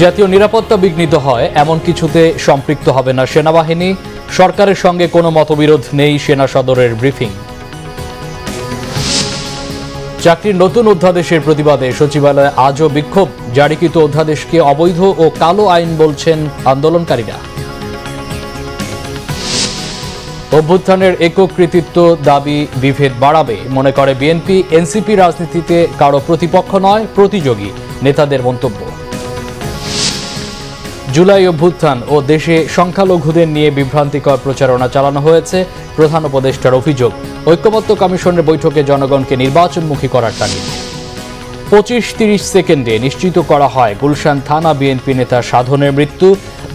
জাতীয় নিরাপত্তা বিঘ্নিত হয় এমন কিছুতে সম্পৃক্ত হবে না সেনাবাহিনী, সরকারের সঙ্গে কোনো মতবিরোধ নেই সেনা সদরের ব্রিফিং। চাকরির নতুন অধ্যাদেশের প্রতিবাদে সচিবালয়ে আজও বিক্ষোভ, জারিকৃত অধ্যাদেশকে অবৈধ ও কালো আইন বলছেন আন্দোলনকারীরা। অভ্যুত্থানের একক কৃতিত্ব দাবি বিভেদ বাড়াবে, মনে করে বিএনপি। এনসিপি রাজনীতিতে কারো প্রতিপক্ষ নয়, প্রতিযোগী, নেতাদের মন্তব্য। জুলাই অভ্যুত্থান ও দেশে সংখ্যালঘুদের নিয়ে বিভ্রান্তিকর প্রচারণা চালানো হয়েছে, প্রধান উপদেষ্টার অভিযোগ। ঐক্যমত্য কমিশনের বৈঠকে জনগণকে নির্বাচনমুখী করার তাগিদ। 25-30 সেকেন্ডে নিশ্চিত করা হয় গুলশান থানা বিএনপি নেতা সাধনের মৃত্যু।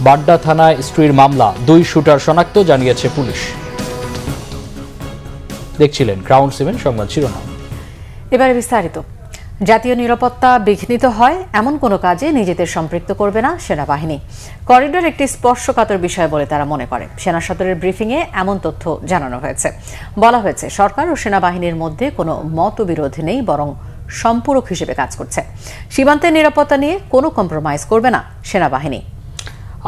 বাড্ডা থানায় স্ত্রীর মামলা, 2 শুটার শনাক্ত, জানিয়েছে পুলিশ। দেখছিলেন ক্রাউন 7 সংবাদ শিরোনাম। এবারে বিস্তারিত। জাতীয় নিরাপত্তা বিঘ্নিত হয় এমন কোনো কাজে নিজেদের সম্পৃক্ত করবে না সেনাবাহিনী। করিডোর একটি স্পর্শকাতর বিষয় বলে তারা মনে করে। সেনা সদরের ব্রিফিংয়ে এমন তথ্য জানানো হয়েছে। বলা হয়েছে, সরকার ও সেনাবাহিনীর মধ্যে কোনো মতবিরোধ নেই, বরং সম্পূরক হিসেবে কাজ করছে। সীমান্তের নিরাপত্তা নিয়ে কোনো কম্প্রোমাইজ করবে না সেনাবাহিনী।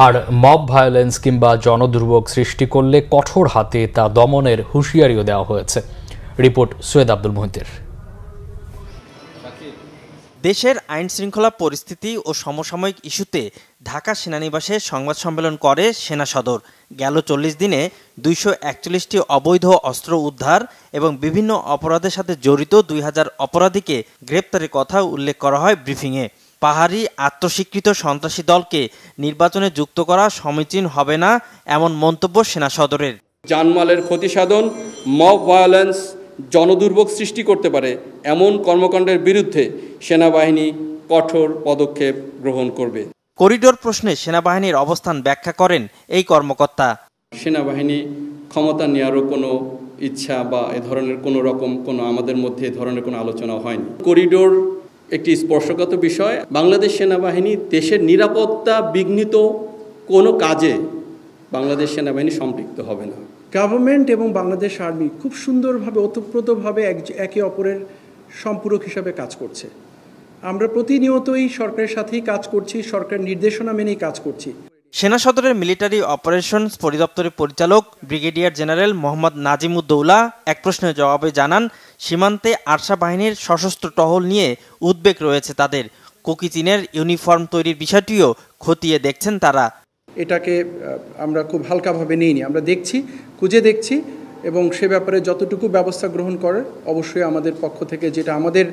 আর মব ভায়োলেন্স কিংবা জনদুর্ভোগ সৃষ্টি করলে কঠোর হাতে তা দমনের হুঁশিয়ারিও দেওয়া হয়েছে। রিপোর্ট সৈয়দ আব্দুল মুহিতের। দেশের আইন শৃঙ্খলা পরিস্থিতি ও সমসাময়িক ইস্যুতে ঢাকা সেনানিবাসে সংবাদ সম্মেলন করে সেনা সদর। গেল 40 দিনে 241টি অবৈধ অস্ত্র উদ্ধার এবং বিভিন্ন অপরাধের সাথে জড়িত 2000 অপরাধীকে গ্রেপ্তারের কথা উল্লেখ করা হয় ব্রিফিংয়ে। পাহাড়ি আত্মস্বীকৃত সন্ত্রাসী দলকে নির্বাচনে যুক্ত করা সমীচীন হবে না, এমন মন্তব্য সেনা সদরের। জানমালের ক্ষতিসাধন, মব ভায়োলেন্স, জনদুর্ভোগ সৃষ্টি করতে পারে এমন কর্মকাণ্ডের বিরুদ্ধে সেনাবাহিনী কঠোর পদক্ষেপ গ্রহণ করবে। করিডোর প্রশ্নে সেনাবাহিনীর অবস্থান ব্যাখ্যা করেন এই কর্মকর্তা। সেনাবাহিনী ক্ষমতা নেওয়ারও কোনো ইচ্ছা বা এ ধরনের কোনো আমাদের মধ্যে এ ধরনের কোনো আলোচনা হয়নি। করিডোর একটি স্পর্শকাতর বিষয়। বাংলাদেশ সেনাবাহিনী দেশের নিরাপত্তা বিঘ্নিত কোনো কাজে বাংলাদেশ সেনাবাহিনী সম্পৃক্ত হবে না। গভর্নমেন্ট এবং বাংলাদেশ আর্মি খুব সুন্দরভাবে ওতপ্রোতভাবে একে অপরের সম্পূরক হিসাবে কাজ করছে। আমরা প্রতিনিয়তই সরকারের সাথেই কাজ করছি, সরকার নির্দেশনা মেনেই কাজ করছি। সেনা সদরের মিলিটারি অপারেশনস পরিদপ্তরের পরিচালক ব্রিগেডিয়ার জেনারেল মোহাম্মদ নাজিমুদ্দৌলা এক প্রশ্নের জবাবে জানান, সীমান্তে আরসা বাহিনীর সশস্ত্র টহল নিয়ে উদ্বেগ রয়েছে তাদের। কুকি চীনের ইউনিফর্ম তৈরির বিষয়টিও খতিয়ে দেখছেন তারা। এটাকে আমরা খুব হালকাভাবে নিইনি, আমরা দেখছি, খুঁজে দেখছি এবং সে ব্যাপারে যতটুকু ব্যবস্থা গ্রহণ করার অবশ্যই আমাদের পক্ষ থেকে যেটা আমাদের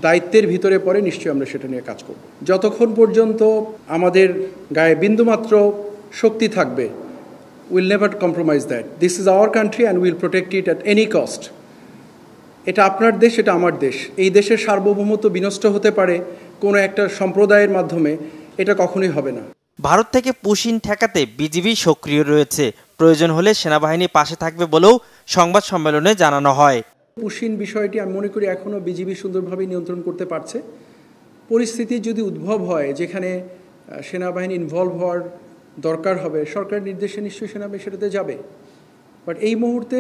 দায়িত্বের ভিতরে পড়ে নিশ্চয়ই আমরা সেটা নিয়ে কাজ করব। যতক্ষণ পর্যন্ত আমাদের গায়ে বিন্দুমাত্র শক্তি থাকবে, will never compromise that. This is our country and will protect it at any cost. এটা আপনার দেশ, এটা আমার দেশ। এই দেশের সার্বভৌমত্ব বিনষ্ট হতে পারে কোনো একটা সম্প্রদায়ের মাধ্যমে, এটা কখনোই হবে না। ভারত থেকে পুশিন ঠেকাতে বিজিবি সক্রিয় রয়েছে, প্রয়োজন হলে সেনাবাহিনী পাশে থাকবে বলেও সংবাদ সম্মেলনে জানানো হয়। পুশিন বিষয়টি আমি মনে করি এখনও বিজিবি সুন্দরভাবে নিয়ন্ত্রণ করতে পারছে। পরিস্থিতি যদি উদ্ভব হয় যেখানে সেনাবাহিনী ইনভলভ হওয়ার দরকার হবে, সরকারের নির্দেশে নিশ্চয়ই সেনাবাহিনী সেটাতে যাবে। বাট এই মুহূর্তে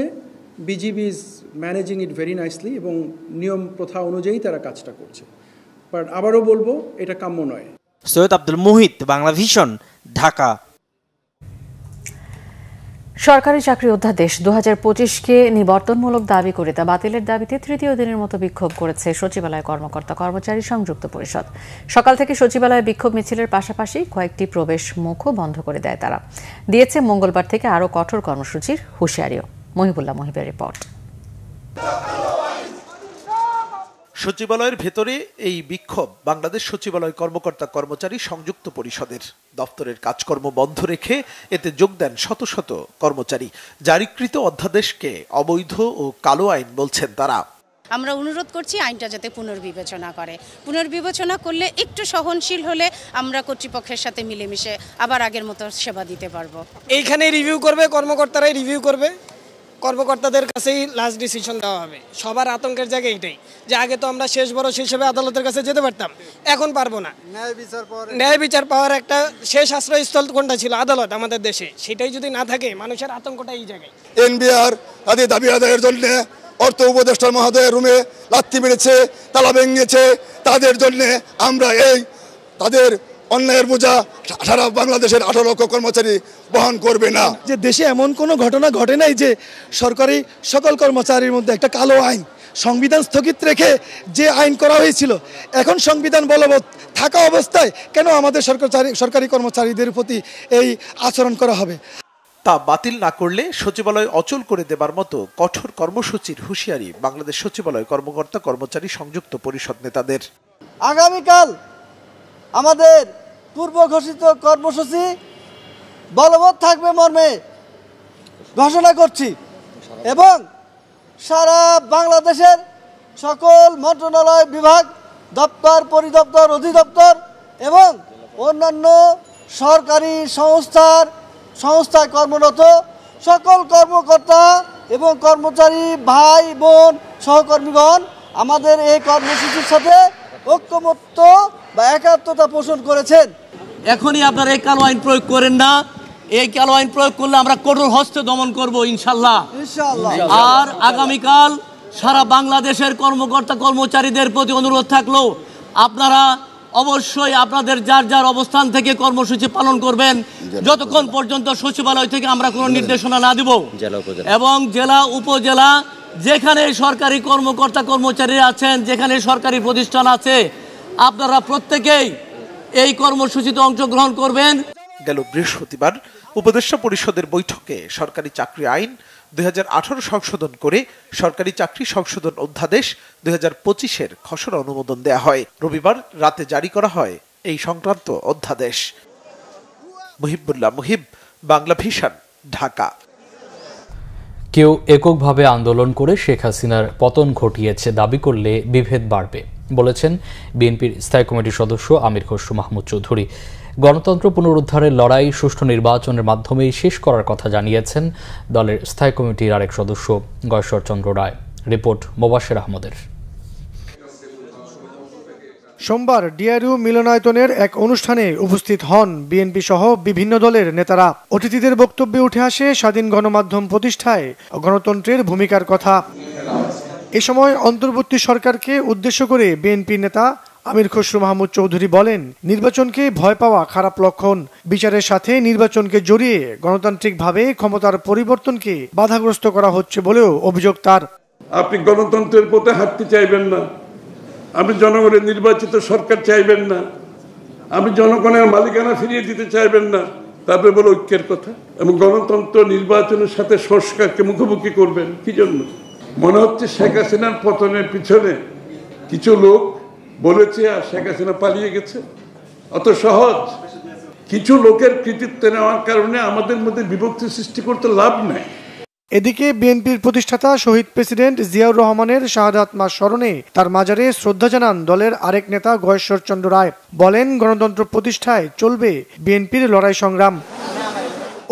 BGB is managing it very nicely এবং নিয়ম প্রথা অনুযায়ী তারা কাজটা করছে। বাট আবারও বলবো, এটা কাম্য নয়। সৈয়দ আব্দুল মুহিত, বাংলা ভিশন, ঢাকা। সরকারি চাকরি অধ্যাদেশ 2025কে নিবর্তনমূলক দাবি করে তা বাতিলের দাবিতে তৃতীয় দিনের মতো বিক্ষোভ করেছে সচিবালয় কর্মকর্তা কর্মচারী সংযুক্ত পরিষদ। সকাল থেকে সচিবালয়ে বিক্ষোভ মিছিলের পাশাপাশি কয়েকটি প্রবেশ মুখও বন্ধ করে দেয় তারা। দিয়েছে মঙ্গলবার থেকে আরও কঠোর কর্মসূচির হুঁশিয়ারিও। মহিবুল্লাহ মহিবের রিপোর্ট। সচিবালয়ের ভেতরে এই বিক্ষোভ বাংলাদেশ সচিবালয় কর্মকর্তা কর্মচারী সংযুক্ত পরিষদের। দপ্তরের কাজকর্ম বন্ধ রেখে এতে যোগ দেন শত শত কর্মচারী। জারিকৃত অধ্যাদেশকে অবৈধ ও কালো আইন বলছেন তারা। আমরা অনুরোধ করছি আইনটা যাতে পুনর্বিবেচনা করে। পুনর্বিবেচনা করলে একটু সহনশীল হলে আমরা কর্তৃপক্ষের সাথে মিলেমিশে আবার আগের মতো সেবা দিতে পারবো। এইখানে রিভিউ করবে, কর্মকর্তারাই রিভিউ করবে, কর্মকর্তাদের কাছেই লাস্ট ডিসিশন দেওয়া হবে। সবার আতঙ্কের জায়গা এটাই যে আগে তো আমরা শেষ বড় হিসেবে আদালতের কাছে যেতে পারতাম, এখন পারবো না। ন্যায় বিচার পাওয়ার একটা শেষ আশ্রয়স্থল কোনটা ছিল? আদালত আমাদের দেশে। সেটাই যদি না থাকে, মানুষের আতঙ্কটা এই জায়গায়। এনবিআর আদি দাবি আদায়ের জন্য অর্থ উপদেষ্টা মহোদয়ের রুমে লাথি মেরেছে, তালা ভেঙেছে, তাদের জন্য আমরা এই তাদের অন্যায়ের বোঝা সারা বাংলাদেশের 18 লক্ষ কর্মচারী বহন করবে না। যে দেশে এমন কোনো ঘটনা ঘটে নাই যে সরকারি সকল কর্মচারীর মধ্যে একটা কালো আইন, সংবিধান স্থগিত রেখে যে আইন করা হয়েছিল, এখন সংবিধান বলবৎ থাকা অবস্থায় কেন আমাদের সরকারি কর্মচারীদের প্রতি এই আচরণ করা হবে? তা বাতিল না করলে সচিবালয় অচল করে দেবার মতো কঠোর কর্মসূচির হুঁশিয়ারি বাংলাদেশ সচিবালয় কর্মকর্তা কর্মচারী সংযুক্ত পরিষদ নেতাদের। আগামীকাল আমাদের পূর্ব ঘোষিত কর্মসূচি বলবৎ থাকবে মর্মে ঘোষণা করছি এবং সারা বাংলাদেশের সকল মন্ত্রণালয়, বিভাগ, দপ্তর, পরিদপ্তর, অধিদপ্তর এবং অন্যান্য সরকারি সংস্থায় কর্মরত সকল কর্মকর্তা এবং কর্মচারী ভাই বোন সহকর্মীগণ আমাদের এই কর্মসূচির সাথে ঐক্যমত্য বা একাত্মতা পোষণ করেছেন। এখনই আপনারা এই কালো আইন প্রয়োগ করেন না। এই কালো আইন প্রয়োগ করলে আমরা কঠোর হস্তে দমন করব ইনশাল্লাহ। আর আগামীকাল সারা বাংলাদেশের কর্মকর্তা কর্মচারীদের প্রতি অনুরোধ থাকলো, আপনারা অবশ্যই আপনাদের যার যার অবস্থান থেকে কর্মসূচি পালন করবেন যতক্ষণ পর্যন্ত সচিবালয় থেকে আমরা কোনো নির্দেশনা না দিব। এবং জেলা উপজেলা যেখানে সরকারি কর্মকর্তা কর্মচারীরা আছেন, যেখানে সরকারি প্রতিষ্ঠান আছে, আপনারা প্রত্যেকেই এই কর্মসূচিতে অংশগ্রহণ করবেন। গেল বৃহস্পতিবার উপদেষ্টা পরিষদের বৈঠকে সরকারি চাকরি আইন 2018 সংশোধন করে সরকারি চাকরি সংশোধন অধ্যাদেশ 2025-এর খসড়া অনুমোদন দেয়া হয়। রবিবার রাতে জারি করা হয় এই সংক্রান্ত অধ্যাদেশ। মুহিবুল্লাহ মুহিব, বাংলা ভিশন, ঢাকা। কেউ এককভাবে আন্দোলন করে শেখ হাসিনার পতন ঘটিয়েছে দাবি করলে বিভেদ বাড়বে বলেছেন বিএনপির স্থায়ী কমিটির সদস্য আমির খসরু মাহমুদ চৌধুরী। গণতন্ত্র পুনরুদ্ধারের লড়াই সুষ্ঠু নির্বাচনের মাধ্যমেই শেষ করার কথা জানিয়েছেন দলের স্থায়ী কমিটির আরেক সদস্য গয়েশ্বর চন্দ্র রায়। রিপোর্ট মোবাশের আহমদের। সোমবার ডিআরইউ মিলনায়তনের এক অনুষ্ঠানে উপস্থিত হন বিএনপি সহ বিভিন্ন দলের নেতারা। অতিথিদের বক্তব্যে উঠে আসে স্বাধীন গণমাধ্যম প্রতিষ্ঠায় গণতন্ত্রের ভূমিকার কথা। এ সময় অন্তর্বর্তী সরকারকে উদ্দেশ্য করে বিএনপি নেতা আমির খসরু মাহমুদ চৌধুরী বলেন, নির্বাচনকে ভয় পাওয়া খারাপ লক্ষণ। বিচারের সাথে নির্বাচনকে জড়িয়ে গণতান্ত্রিকভাবে ক্ষমতার পরিবর্তনকে বাধাগ্রস্ত করা হচ্ছে বলেও অভিযোগ তার। আপনি গণতন্ত্রের পথে হাঁটতে চাইবেন না, আপনি জনগণের নির্বাচিত সরকার চাইবেন না, আপনি জনগণের মালিকানা ফিরিয়ে দিতে চাইবেন না, তারপরে বলে ঐক্যের কথা এবং গণতন্ত্র নির্বাচনের সাথে সংস্কারকে মুখোমুখি করবেন। কি জন্য? মনে হচ্ছে শেখ হাসিনার পতনের পিছনে কিছু লোক বলেছে আর শেখ হাসিনা পালিয়ে গেছে। অত সহজ কিছু লোকের কৃতিত্ব নেওয়ার কারণে আমাদের মধ্যে বিভক্তি সৃষ্টি করতে লাভ নাই। এদিকে বিএনপির প্রতিষ্ঠাতা শহীদ প্রেসিডেন্ট জিয়াউর রহমানের শাহাদাত মাস স্মরণে তার মাজারে শ্রদ্ধা জানান দলের আরেক নেতা গয়েশ্বর চন্দ্র রায়। বলেন, গণতন্ত্র প্রতিষ্ঠায় চলবে বিএনপির লড়াই সংগ্রাম।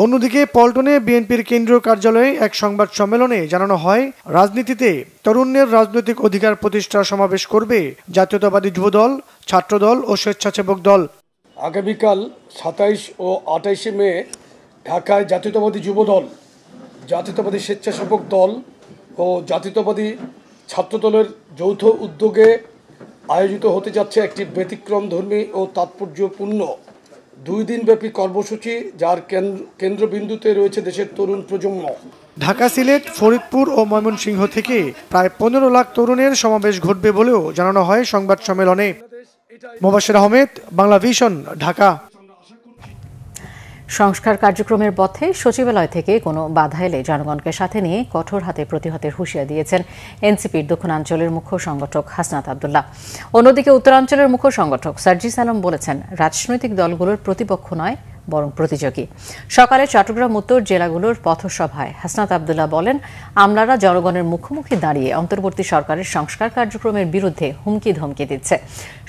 অন্যদিকে পল্টনে বিএনপির কেন্দ্রীয় কার্যালয়ে এক সংবাদ সম্মেলনে জানানো হয়, রাজনীতিতে তরুণের রাজনৈতিক অধিকার প্রতিষ্ঠার সমাবেশ করবে জাতীয়তাবাদী যুবদল, ছাত্রদল ও স্বেচ্ছাসেবক দল। আগামীকাল 27 ও 28 মে ঢাকায় জাতীয়তাবাদী যুবদল, জাতীয়তাবাদী স্বেচ্ছাসেবক দল ও জাতীয়তাবাদী ছাত্রদলের যৌথ উদ্যোগে আয়োজিত হতে যাচ্ছে একটি ব্যতিক্রমধর্মী ও তাৎপর্যপূর্ণ 2 দিনব্যাপী কর্মসূচি, যার কেন্দ্রবিন্দুতে রয়েছে দেশের তরুণ প্রজন্ম। ঢাকা, সিলেট, ফরিদপুর ও ময়মনসিংহ থেকে প্রায় 15 লাখ তরুণের সমাবেশ ঘটবে বলেও জানানো হয় সংবাদ সম্মেলনে। মোবাশের আহমেদ, বাংলা ভিশন, ঢাকা। সংস্কার কার্যক্রমের পথে সচিবালয় থেকে কোনো বাধা এলে জনগণকে সাথে নিয়ে কঠোর হাতে প্রতিহতের হুঁশিয়ারি দিয়েছেন এনসিপির দক্ষিণাঞ্চলের মুখ্য সংগঠক হাসনাত আব্দুল্লাহ। অন্যদিকে উত্তরাঞ্চলের মুখ্য সংগঠক সার্জিস আলম বলেছেন, রাজনৈতিক দলগুলোর প্রতিপক্ষ নয়, বরং প্রতিযোগী। সকালে চট্টগ্রাম উত্তর জেলাগুলোর পথসভায় হাসনাত আব্দুল্লাহ বলেন, আমলারা জনগণের মুখোমুখি দাঁড়িয়ে অন্তর্বর্তী সরকারের সংস্কার কার্যক্রমের বিরুদ্ধে হুমকি ধমকি দিচ্ছে।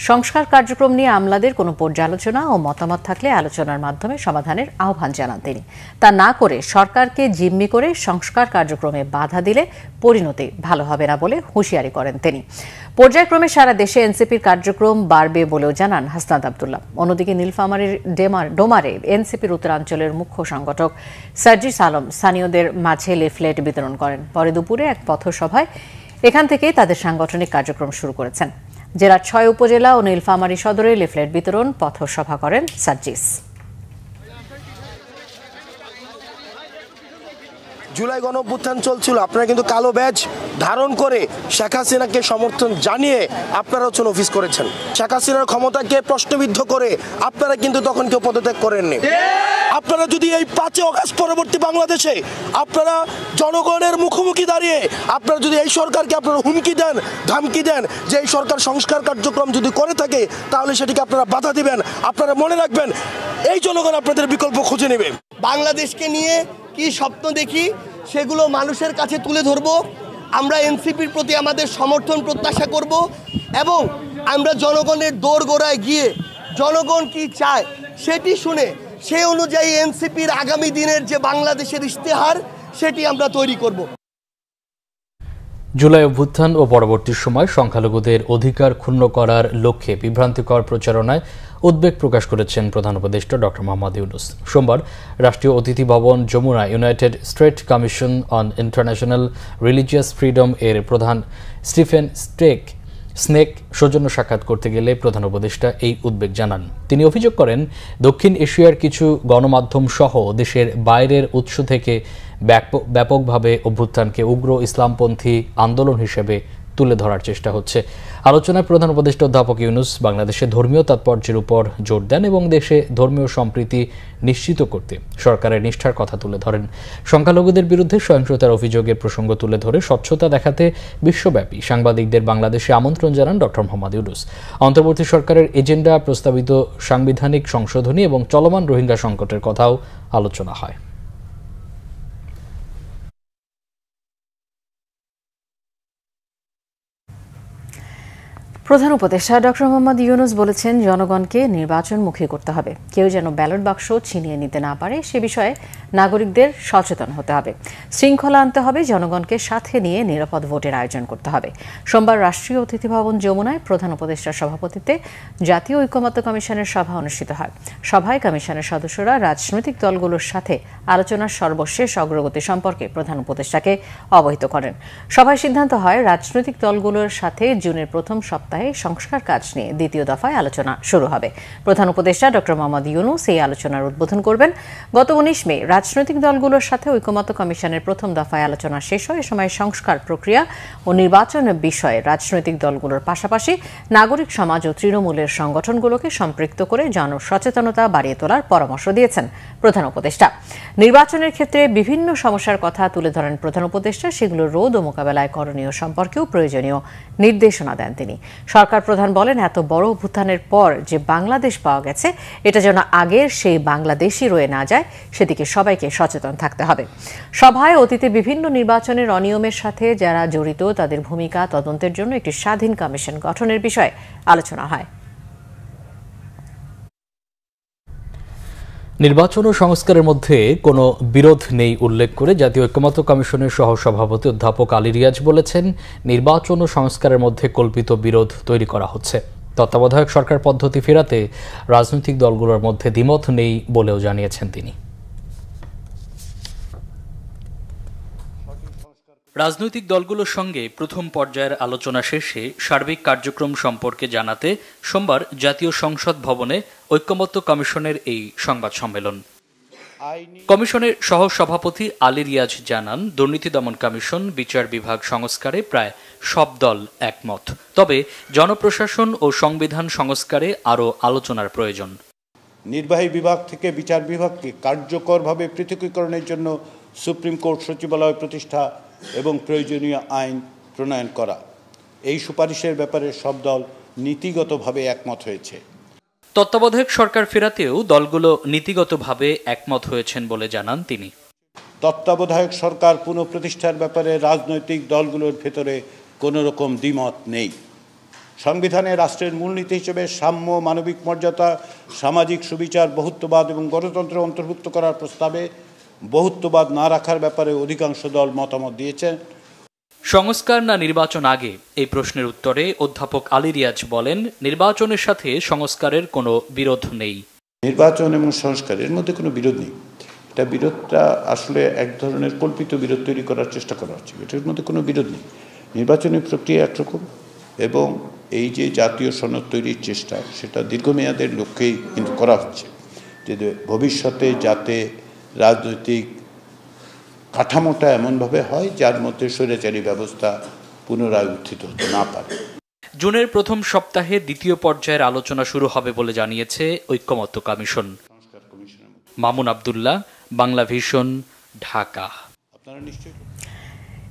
সংস্কার কার্যক্রম নিয়ে আমলাদের কোনো পর্যালোচনা ও মতামত থাকলে আলোচনার মাধ্যমে সমাধানের আহ্বান জানান তিনি। তা না করে সরকারকে জিম্মি করে সংস্কার কার্যক্রমে বাধা দিলে পরিণতি ভালো হবে না বলে হুঁশিয়ারি করেন তিনি। পর্যায়ক্রমে সারা দেশে এনসিপির কার্যক্রম বাড়বে বলেও জানান হাসনাত আব্দুল্লাহ। অন্যদিকে নীলফামারীর ডোমারে এনসিপির উত্তরাঞ্চলের মুখ্য সংগঠক সার্জিস আলম স্থানীয়দের মাঝে লিফলেট বিতরণ করেন। পরে দুপুরে এক পথসভায় এখান থেকেই তাদের সাংগঠনিক কার্যক্রম শুরু করেছেন। জেলার 6 উপজেলা ও নীলফামারী সদরে লিফলেট বিতরণ, পথসভা করেন সার্জিস। জুলাই গণঅভ্যুত্থান চলছিল, আপনারা কিন্তু কালো ব্যাজ ধারণ করে শেখ হাসিনাকে সমর্থন জানিয়ে আপনারা অফিস করেছেন। শেখ হাসিনার ক্ষমতাকে প্রশ্নবিদ্ধ করে আপনারা কিন্তু তখন কেউ পদত্যাগ করেননি। আপনারা যদি এই 5 অগাস্ট পরবর্তী বাংলাদেশে আপনারা জনগণের মুখোমুখি দাঁড়িয়ে আপনারা যদি এই সরকারকে আপনারা হুমকি দেন, ধামকি দেন যে এই সরকার সংস্কার কার্যক্রম যদি করে থাকে তাহলে সেটিকে আপনারা বাধা দিবেন। আপনারা মনে রাখবেন এই জনগণ আপনাদের বিকল্প খুঁজে নেবে। বাংলাদেশকে নিয়ে কি স্বপ্ন দেখি সেগুলো মানুষের কাছে তুলে ধরব। আমরা এনসিপির প্রতি আমাদের সমর্থন প্রত্যাশা করব এবং আমরা জনগণের দোরগোড়ায় গিয়ে জনগণ কি চায় সেটি শুনে সেই অনুযায়ী এনসিপির আগামী দিনের যে বাংলাদেশের ইশতেহার সেটি আমরা তৈরি করব। জুলাই অভ্যুত্থান ও পরবর্তী সময় সংখ্যালঘুদের অধিকার ক্ষুণ্ণ করার লক্ষ্যে বিভ্রান্তিকর প্রচারণায় উদ্বেগ প্রকাশ করেছেন প্রধান উপদেষ্টা ডক্টর মোহাম্মদ ইউনূস। সোমবার রাষ্ট্রীয় অতিথি ভবন Jamuna United State Commission on International Religious Freedom এর প্রধান স্টিফেন স্নেক সৌজন্য সাক্ষাৎ করতে গেলে প্রধান উপদেষ্টা এই উদ্বেগ জানান। তিনি অভিযোগ করেন, দক্ষিণ এশিয়ার কিছু গণমাধ্যম সহ দেশের বাইরের উৎস থেকে ব্যাপকভাবে অভ্যুত্থানকে উগ্র ইসলামপন্থী আন্দোলন হিসেবে তুলে ধরার চেষ্টা হচ্ছে। আলোচনায় প্রধান উপদেষ্টা অধ্যাপক ইউনূস বাংলাদেশে ধর্মীয় তাৎপর্যের উপর জোর দেন এবং দেশে ধর্মীয় সম্প্রীতি নিশ্চিত করতে সরকারের নিষ্ঠার কথা তুলে ধরেন। সংখ্যালঘুদের বিরুদ্ধে সহিংসতার অভিযোগের প্রসঙ্গ তুলে ধরে স্বচ্ছতা দেখাতে বিশ্বব্যাপী সাংবাদিকদের বাংলাদেশে আমন্ত্রণ জানান ডক্টর মোহাম্মদ ইউনূস। অন্তর্বর্তী সরকারের এজেন্ডা, প্রস্তাবিত সাংবিধানিক সংশোধনী এবং চলমান রোহিঙ্গা সংকটের কথাও আলোচনা হয়। প্রধান উপদেষ্টা ডক্টর মোহাম্মদ ইউনূস বলেছেন, জনগণকে নির্বাচনমুখী করতে হবে। কেউ যেন ব্যালট বাক্স ছিনিয়ে নিতে না পারে সে বিষয়ে নাগরিকদের সচেতন হতে হবে। শৃঙ্খলা আনতে হবে, জনগণকে সাথে নিয়ে নিরাপদ ভোটের আয়োজন করতে হবে। সোমবার রাষ্ট্রীয় অতিথি ভবন যমুনায় প্রধান উপদেষ্টার সভাপতিত্বে জাতীয় ঐকমত্য কমিশনের সভা অনুষ্ঠিত হয়। সভায় কমিশনের সদস্যরা রাজনৈতিক দলগুলোর সাথে আলোচনার সর্বশেষ অগ্রগতি সম্পর্কে প্রধান উপদেষ্টাকে অবহিত করেন। সভায় সিদ্ধান্ত হয়, রাজনৈতিক দলগুলোর সাথে জুনের প্রথম সপ্তাহে সংস্কার কাজ নিয়ে দ্বিতীয় দফায় আলোচনা শুরু হবে। প্রধান উপদেষ্টা ডক্টর মোহাম্মদ ইউনূস এই আলোচনার উদ্বোধন করবেন। গত 19 মে রাজনৈতিক দলগুলোর সাথে ঐকমত্য কমিশনের প্রথম দফায় আলোচনা শেষ হয়। এ সময় সংস্কার প্রক্রিয়া ও নির্বাচন বিষয়ে রাজনৈতিক দলগুলোর পাশাপাশি নাগরিক সমাজ ও তৃণমূলের সংগঠনগুলোকে সম্পৃক্ত করে জনসচেতনতা বাড়িয়ে তোলার পরামর্শ দিয়েছেন প্রধান উপদেষ্টা। নির্বাচনের ক্ষেত্রে বিভিন্ন সমস্যার কথা তুলে ধরেন প্রধান উপদেষ্টা। সেগুলো রোধ ও মোকাবেলায় করণীয় সম্পর্কেও প্রয়োজনীয় নির্দেশনা দেন তিনি। সরকার প্রধান বলেন, এত বড় অভ্যুত্থানের পর যে বাংলাদেশ পাওয়া গেছে এটা যেন আগের সেই বাংলাদেশই রয়ে না যায় সেদিকে সবাইকে সচেতন থাকতে হবে। সভায় অতীতে বিভিন্ন নির্বাচনের অনিয়মের সাথে যারা জড়িত তাদের ভূমিকা তদন্তের জন্য একটি স্বাধীন কমিশন গঠনের বিষয়ে আলোচনা হয়। নির্বাচন ও সংস্কারের মধ্যে কোনো বিরোধ নেই উল্লেখ করে জাতীয় ঐকমত্য কমিশনের সহসভাপতি অধ্যাপক আলী রিয়াজ বলেছেন, নির্বাচন ও সংস্কারের মধ্যে কল্পিত বিরোধ তৈরি করা হচ্ছে। তত্ত্বাবধায়ক সরকার পদ্ধতি ফেরাতে রাজনৈতিক দলগুলোর মধ্যে দ্বিমত নেই বলেও জানিয়েছেন তিনি। রাজনৈতিক দলগুলোর সঙ্গে প্রথম পর্যায়ের আলোচনা শেষে সার্বিক কার্যক্রম সম্পর্কে জানাতে সোমবার জাতীয় সংসদ ভবনে ঐকমত্য কমিশনের এই সংবাদ সম্মেলন। কমিশনের সহসভাপতি আলী রিয়াজ জানান, দুর্নীতি দমন কমিশন বিচার বিভাগ সংস্কারে প্রায় সব দল একমত, তবে জনপ্রশাসন ও সংবিধান সংস্কারে আরও আলোচনার প্রয়োজন। নির্বাহী বিভাগ থেকে বিচার বিভাগকে কার্যকরভাবে পৃথকীকরণের জন্য সুপ্রিম কোর্ট সচিবালয় প্রতিষ্ঠা এবং প্রয়োজনীয় আইন প্রণয়ন করা, এই সুপারিশের ব্যাপারে সব দল নীতিগতভাবে একমত হয়েছে। তত্ত্বাবধায়ক সরকার ফেরাতেও দলগুলো নীতিগতভাবে একমত হয়েছেন বলে জানান তিনি। তত্ত্বাবধায়ক সরকার পুনঃপ্রতিষ্ঠার ব্যাপারে রাজনৈতিক দলগুলোর ভেতরে কোনো রকম দ্বিমত নেই। সংবিধানে রাষ্ট্রের মূলনীতি হিসেবে সাম্য, মানবিক মর্যাদা, সামাজিক সুবিচার, বহুত্ববাদ এবং গণতন্ত্র অন্তর্ভুক্ত করার প্রস্তাবে বহুত্ববাদ না রাখার ব্যাপারে অধিকাংশ দল মতামত দিয়েছেন। সংস্কার না নির্বাচন আগে, এই প্রশ্নের উত্তরে অধ্যাপক আলী রিয়াজ বলেন, নির্বাচনের সাথে সংস্কারের কোনো বিরোধ নেই। নির্বাচন এবং সংস্কারের মধ্যে কোনো বিরোধ নেই। এটা বিরোধটা আসলে এক ধরনের কল্পিত বিরোধ তৈরি করার চেষ্টা করা হচ্ছে। এটার মধ্যে কোনো বিরোধ নেই। নির্বাচনী প্রক্রিয়া একরকম এবং এই যে জাতীয় সনদ তৈরির চেষ্টা, সেটা দীর্ঘমেয়াদের লক্ষ্যেই কিন্তু করা হচ্ছে, যে ভবিষ্যতে যাতে রাজনৈতিক কাঠামোটা এমনভাবে হয় যার মধ্যে স্বৈরাচারী ব্যবস্থা পুনরায় উত্থিত হতে না পারে। জুনের প্রথম সপ্তাহে দ্বিতীয় পর্যায়ের আলোচনা শুরু হবে বলে জানিয়েছে ঐক্যমত্য কমিশন। মামুন আব্দুল্লাহ, বাংলা ভিশন, ঢাকা।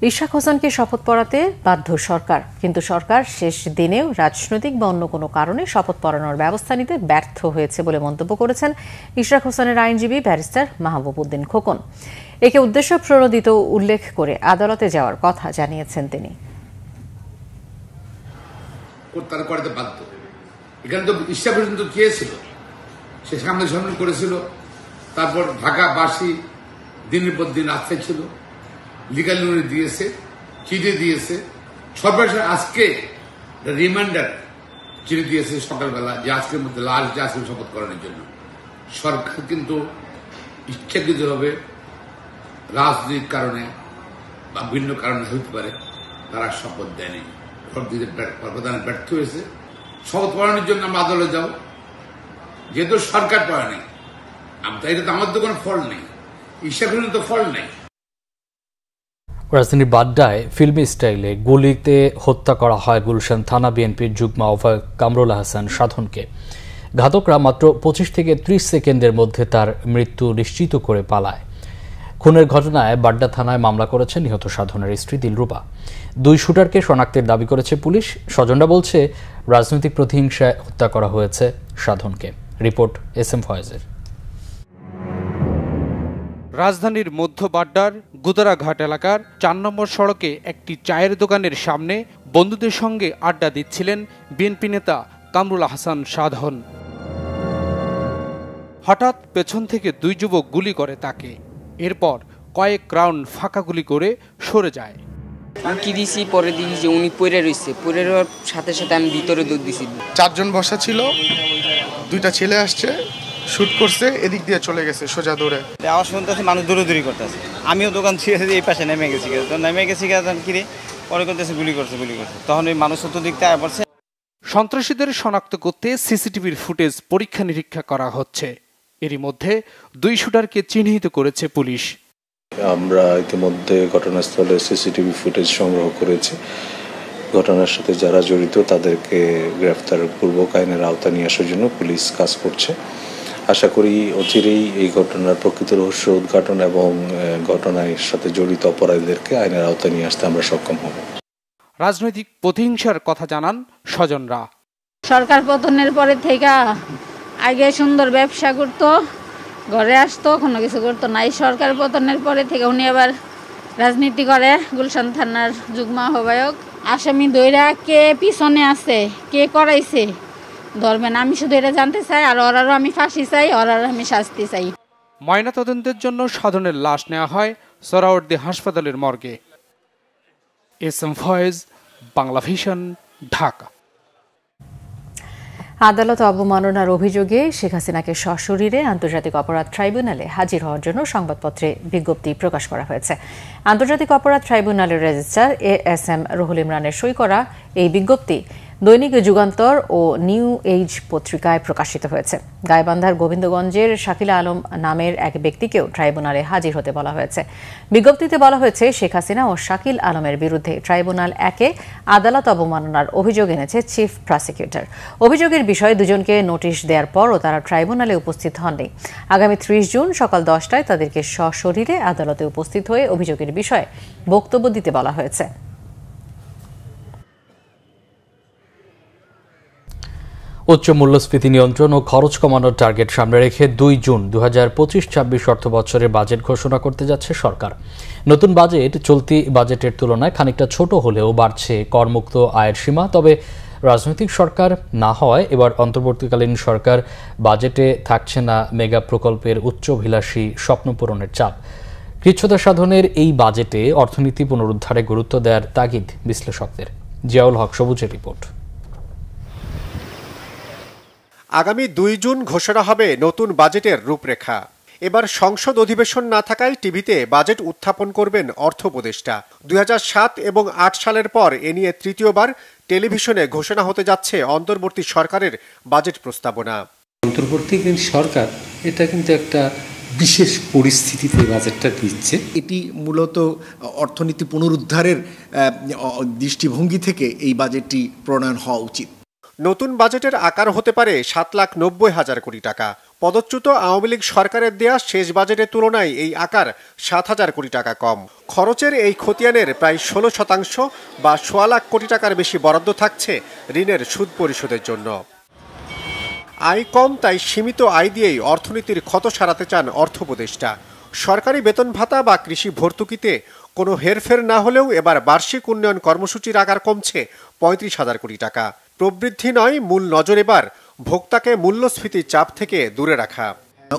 ইশরাক হোসেনকে শপথ পড়াতে বাধ্য সরকার, কিন্তু সরকার শেষ দিনেও রাজনৈতিক বা অন্য কোনো কারণে শপথ পড়ানোর ব্যবস্থা নিতে ব্যর্থ হয়েছে বলে মন্তব্য করেছেন ইশরাক হোসেনের আইনজীবী ব্যারিস্টার মাহবুব উদ্দিন খোকন। একে উদ্দেশ্য প্রণোদিত উল্লেখ করে আদালতে যাওয়ার কথা জানিয়েছেন তিনি। তারা করতে বাধ্য। এখানে তো ইচ্ছা পর্যন্ত চেয়েছিল, সে সামনে সম্মান করেছিল, তারপর ঢাকাবাসী দিনের পর দিন আস্থায় ছিল, লিগাল নোটিশ দিয়েছে, চিঠি দিয়েছে, সর্বশেষ আজকে রিমাইন্ডার চিঠি দিয়েছে সকালবেলা যে আজকের মধ্যে লাস্ট ডে আজকে শপথ করানোর জন্য। সরকার কিন্তু ইচ্ছাকৃতভাবে রাজনৈতিক কারণে বা ভিন্ন কারণে হতে পারে তারা শপথ দেয়নি, প্রদানে ব্যর্থ হয়েছে। শপথ পড়ানোর জন্য আমরা আদালতে যাব, যেহেতু সরকার পড়ায়নি, এটা তো আমার তো কোনো ফল নেই, ইচ্ছাকৃত তো ফল নেই। রাজধানীর বাড্ডায় ফিল্মি স্টাইলে গুলিতে হত্যা করা হয় গুলশান থানা বিএনপির যুগ্ম আহ্বায়ক কামরুল হাসান সাধনকে। ঘাতকরা মাত্র 25 থেকে 30 সেকেন্ডের মধ্যে তার মৃত্যু নিশ্চিত করে পালায়। খুনের ঘটনায় বাড্ডা থানায় মামলা করেছে নিহত সাধনের স্ত্রী দিলরুবা। দুই শুটারকে শনাক্তের দাবি করেছে পুলিশ। স্বজনরা বলছে রাজনৈতিক প্রতিহিংসায় হত্যা করা হয়েছে সাধনকে। Report SM. ফয়েজের। রাজধানীর মধ্য বাড্ডার গুদারাঘাট এলাকার 4 নম্বর সড়কে একটি চায়ের দোকানের সামনে বন্ধুদের সঙ্গে আড্ডা দিচ্ছিলেন বিএনপি নেতা কামরুল হাসান সাধন। হঠাৎ পেছন থেকে দুই যুবক গুলি করে তাকে। এরপর কয়েক রাউন্ড ফাঁকা গুলি করে সরে যায়। কি দিছি পরে দিই যে উনি পড়ে রয়েছে, পড়ে রওয়ার সাথে সাথে আমি ভিতরে দৌড় দিছি। 4 জন বসা ছিল, 2টা ছেলে আসছে, শুট করছে, এদিক দিয়ে চলে গেছে সোজা দৌড়ে। আওয়াজ শুনতেছে, মানুষ দৌড়াদৌড়ি করতেছে। আমিও দোকান ছেড়ে এই পাশে নেমে গেছি, তো নেমে গেছি কিরে পরে করতেছে গুলি করছে। তখন ওই মানুষ চতুর্দিক থেকে পড়ছে। সন্ত্রাসীদের শনাক্ত করতে সিসিটিভির ফুটেজ পরীক্ষা নিরীক্ষা করা হচ্ছে। এরই মধ্যে দুই শুটারকে চিহ্নিত করেছে পুলিশ। আমরা ইতিমধ্যে ঘটনাস্থলে সিসিটিভি ফুটেজ সংগ্রহ করেছি। ঘটনার সাথে যারা জড়িত তাদেরকে গ্রেফতার পূর্বক আইনের আওতা নিয়ে আসার জন্য পুলিশ কাজ করছে। আশা করি অচিরেই এই ঘটনার প্রকৃত রহস্য উদ্ঘাটন এবং ঘটনার সাথে জড়িত অপরাধীদেরকে আইনের আওতা নিয়ে আসতে আমরা সক্ষম হব। রাজনৈতিক প্রতিহিংসার কথা জানান স্বজনরা। সরকার পতনের পরে থেকে আগে সুন্দর ব্যবসা করতো, ঘরে আসতো, কোনো কিছু করতো না। এই সরকার পতনের পরে থেকে উনি আবার রাজনীতি করে। গুলশান থানার যুগ্ম আহ্বায়ক। আসামি দইরা কে পিছনে আছে, কে করাইছে ধরবেন, আমি শুধু এটা জানতে চাই। আর ওরারও আমি ফাঁসি চাই, ওরারও আমি শাস্তি চাই। ময়নাতদন্তের জন্য সাধনের লাশ নেওয়া হয় সোহরাওয়ার্দী হাসপাতালের মর্গে। এস.এম. ফয়েজ, বাংলা ভিশন, ঢাকা। আদালত অবমাননার অভিযোগে শেখ হাসিনাকে সশরীরে আন্তর্জাতিক অপরাধ ট্রাইব্যুনালে হাজির হওয়ার জন্য সংবাদপত্রে বিজ্ঞপ্তি প্রকাশ করা হয়েছে। আন্তর্জাতিক অপরাধ ট্রাইব্যুনালের রেজিস্ট্রার এ.এস.এম. রুহুল ইমরানের সই করা এই বিজ্ঞপ্তি দৈনিক যুগান্তর ও নিউ এইজ পত্রিকায় প্রকাশিত হয়েছে। গাইবান্ধার গোবিন্দগঞ্জের শাকিল আলম নামের এক ব্যক্তিকেও ট্রাইব্যুনালে হাজির হতে বলা হয়েছে। বিজ্ঞপ্তিতে বলা হয়েছে, শেখ হাসিনা ও শাকিল আলমের বিরুদ্ধে ট্রাইব্যুনাল 1-এ আদালত অবমাননার অভিযোগ এনেছে চিফ প্রসিকিউটর। অভিযোগের বিষয়ে দুজনকে নোটিশ দেওয়ার পরও তারা ট্রাইব্যুনালে উপস্থিত হননি। আগামী 30 জুন সকাল 10টায় তাদেরকে সশরীরে আদালতে উপস্থিত হয়ে অভিযোগের বিষয়ে বক্তব্য দিতে বলা হয়েছে। উচ্চ মূল্যস্ফীতি নিয়ন্ত্রণ ও খরচ কমানোর টার্গেট সামনে রেখে 2 জুন 2025-26 অর্থ বছরের বাজেট ঘোষণা করতে যাচ্ছে সরকার। নতুন বাজেট চলতি বাজেটের তুলনায় খানিকটা ছোট হলেও বাড়ছে করমুক্ত আয়ের সীমা। তবে রাজনৈতিক সরকার না হওয়ায় এবার অন্তর্বর্তীকালীন সরকার বাজেটে থাকছে না মেগা প্রকল্পের উচ্চাভিলাষী স্বপ্ন পূরণের চাপ। কৃচ্ছ্রতা সাধনের এই বাজেটে অর্থনীতি পুনরুদ্ধারে গুরুত্ব দেওয়ার তাগিদ বিশ্লেষকদের। জিয়াউল হক সবুজের রিপোর্ট। আগামী 2 জুন ঘোষণা হবে নতুন বাজেটের রূপরেখা। এবার সংসদ অধিবেশন না থাকায় টিভিতে বাজেট উত্থাপন করবেন অর্থ উপদেষ্টা। 2007 এবং 8 সালের পর এ নিয়ে তৃতীয়বার টেলিভিশনে ঘোষণা হতে যাচ্ছে অন্তর্বর্তী সরকারের বাজেট প্রস্তাবনা। অন্তর্বর্তীকালীন সরকার এটা কিন্তু একটা বিশেষ পরিস্থিতিতে বাজেটটা দিচ্ছে। এটি মূলত অর্থনীতি পুনরুদ্ধারের দৃষ্টিভঙ্গি থেকে এই বাজেটটি প্রণয়ন হওয়া উচিত। নতুন বাজেটের আকার হতে পারে 7,90,000 কোটি টাকা। পদচ্যুত আওয়ামী লীগ সরকারের দেয়া শেষ বাজেটের তুলনায় এই আকার 7,000 কোটি টাকা কম। খরচের এই খতিয়ানের প্রায় 16% বা 1.25 লাখ কোটি টাকার বেশি বরাদ্দ থাকছে ঋণের সুদ পরিশোধের জন্য। আয় কম, তাই সীমিত আয় দিয়েই অর্থনীতির ক্ষত সারাতে চান অর্থ উপদেষ্টা। সরকারি বেতন ভাতা বা কৃষি ভর্তুকিতে কোনো হেরফের না হলেও এবার বার্ষিক উন্নয়ন কর্মসূচির আকার কমছে 35,000 কোটি টাকা। প্রবৃদ্ধি নয়, মূল নজর এবার ভোক্তাকে মূল্যস্ফীতির চাপ থেকে দূরে রাখা।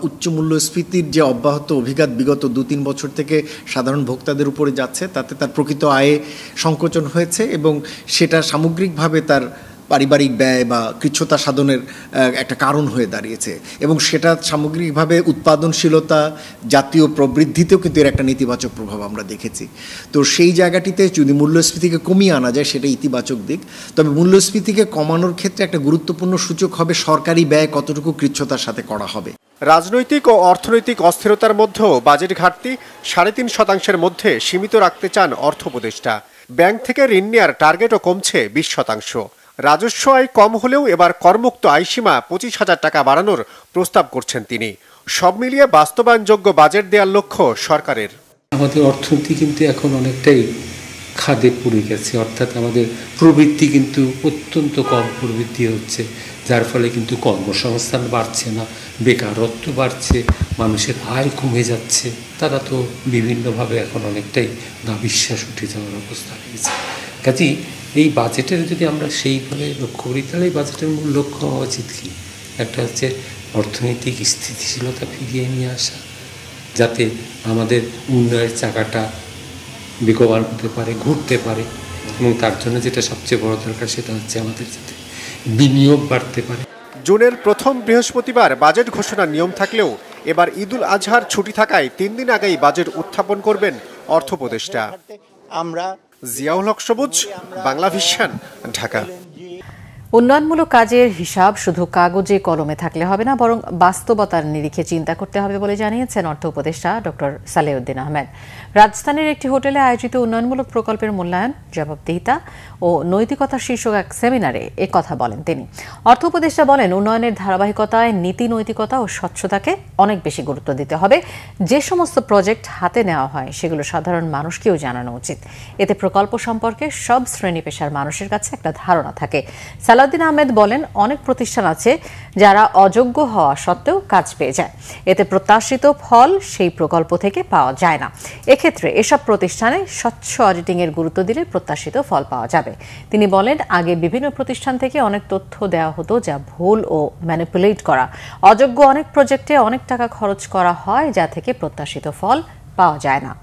উচ্চ মূল্যস্ফীতির যে অব্যাহত অভিঘাত বিগত 2-3 বছর থেকে সাধারণ ভোক্তাদের উপরে যাচ্ছে, তাতে তার প্রকৃত আয়ে সংকোচন হয়েছে এবং সেটা সামগ্রিকভাবে তার পারিবারিক ব্যয় বা কৃচ্ছতা সাধনের একটা কারণ হয়ে দাঁড়িয়েছে এবং সেটা সামগ্রিকভাবে উৎপাদনশীলতা, জাতীয় প্রবৃদ্ধিতেও কিন্তু এর একটা নেতিবাচক প্রভাব আমরা দেখেছি। তো সেই জায়গাটিতে যদি মূল্যস্ফীতিকে কমিয়ে আনা যায় সেটা ইতিবাচক দিক। তবে মূল্যস্ফীতিকে কমানোর ক্ষেত্রে একটা গুরুত্বপূর্ণ সূচক হবে সরকারি ব্যয় কতটুকু কৃচ্ছতার সাথে করা হবে। রাজনৈতিক ও অর্থনৈতিক অস্থিরতার মধ্যেও বাজেট ঘাটতি 3.5% মধ্যে সীমিত রাখতে চান অর্থ উপদেষ্টা। ব্যাংক থেকে ঋণ নেওয়ার টার্গেটও কমছে 20%। রাজস্ব আয় কম হলেও এবার করমুক্ত আয়সীমা 25,000 টাকা বাড়ানোর প্রস্তাব করছেন তিনি। সব মিলিয়ে বাস্তবায়নযোগ্য বাজেট দেওয়ার লক্ষ্য সরকারের। আমাদের অর্থনীতি কিন্তু এখন অনেকটাই খাদে পড়ে গেছে, অর্থাৎ আমাদের প্রবৃদ্ধি কিন্তু অত্যন্ত কম প্রবৃদ্ধি হচ্ছে, যার ফলে কিন্তু কর্মসংস্থান বাড়ছে না, বেকারত্ব বাড়ছে, মানুষের আয় কমে যাচ্ছে। তারা তো বিভিন্নভাবে এখন অনেকটাই বিশ্বাস উঠে যাওয়ার অবস্থা হয়েছে। কাজেই এই বাজেটের যদি আমরা সেইভাবে লক্ষ্য করি, তাহলে এই বাজেটের মূল লক্ষ্য হওয়া উচিত কি? একটা হচ্ছে অর্থনৈতিক স্থিতিশীলতা ফিরিয়ে নিয়ে আসা, যাতে আমাদের উন্নয়নের চাকাটা বেগবান হতে পারে, ঘুরতে পারে, এবং তার জন্য যেটা সবচেয়ে বড় দরকার সেটা হচ্ছে আমাদের যাতে বিনিয়োগ বাড়তে পারে। জুনের প্রথম বৃহস্পতিবার বাজেট ঘোষণার নিয়ম থাকলেও এবার ঈদুল আজহার ছুটি থাকায় 3 দিন আগেই বাজেট উত্থাপন করবেন অর্থ উপদেষ্টা। জিয়াউল হক সবুজ, বাংলা ভিশন, ঢাকা। উন্নয়নমূলক কাজের হিসাব শুধু কাগজে কলমে থাকলে হবে না, বরং বাস্তবতার নিরিখে চিন্তা করতে হবে বলে জানিয়েছেন অর্থ উপদেষ্টা ডক্টর সালেউদ্দিন আহমেদ। রাজধানীর একটি হোটেলে আয়োজিত উন্নয়নমূলক প্রকল্পের মূল্যায়ন, জবাবদিহিতা ও নৈতিকতা শীর্ষক এক সেমিনারে কথা বলেন তিনি। অর্থ উপদেষ্টা বলেন, উন্নয়নের ধারাবাহিকতায় নীতি, নৈতিকতা ও স্বচ্ছতাকে অনেক বেশি গুরুত্ব দিতে হবে। যে সমস্ত প্রজেক্ট হাতে নেওয়া হয় সেগুলো সাধারণ মানুষকেও জানানো উচিত। এতে প্রকল্প সম্পর্কে সব শ্রেণী পেশার মানুষের কাছে একটা ধারণা থাকে। সালাউদ্দিন আহমেদ বলেন, অনেক প্রতিষ্ঠান আছে যারা অযোগ্য হওয়া সত্ত্বেও কাজ পেয়ে যায়। এতে প্রত্যাশিত ফল সেই প্রকল্প থেকে পাওয়া যায় না। এক্ষেত্রে এসব প্রতিষ্ঠানে স্বচ্ছ অডিটিং এর গুরুত্ব দিলে প্রত্যাশিত ফল পাওয়া যাবে। তিনি বলেন, আগে বিভিন্ন প্রতিষ্ঠান থেকে অনেক তথ্য দেওয়া হতো যা ভুল ও ম্যানিপুলেট করা। অযোগ্য অনেক প্রজেক্টে অনেক টাকা খরচ করা হয় যা থেকে প্রত্যাশিত ফল পাওয়া যায় না।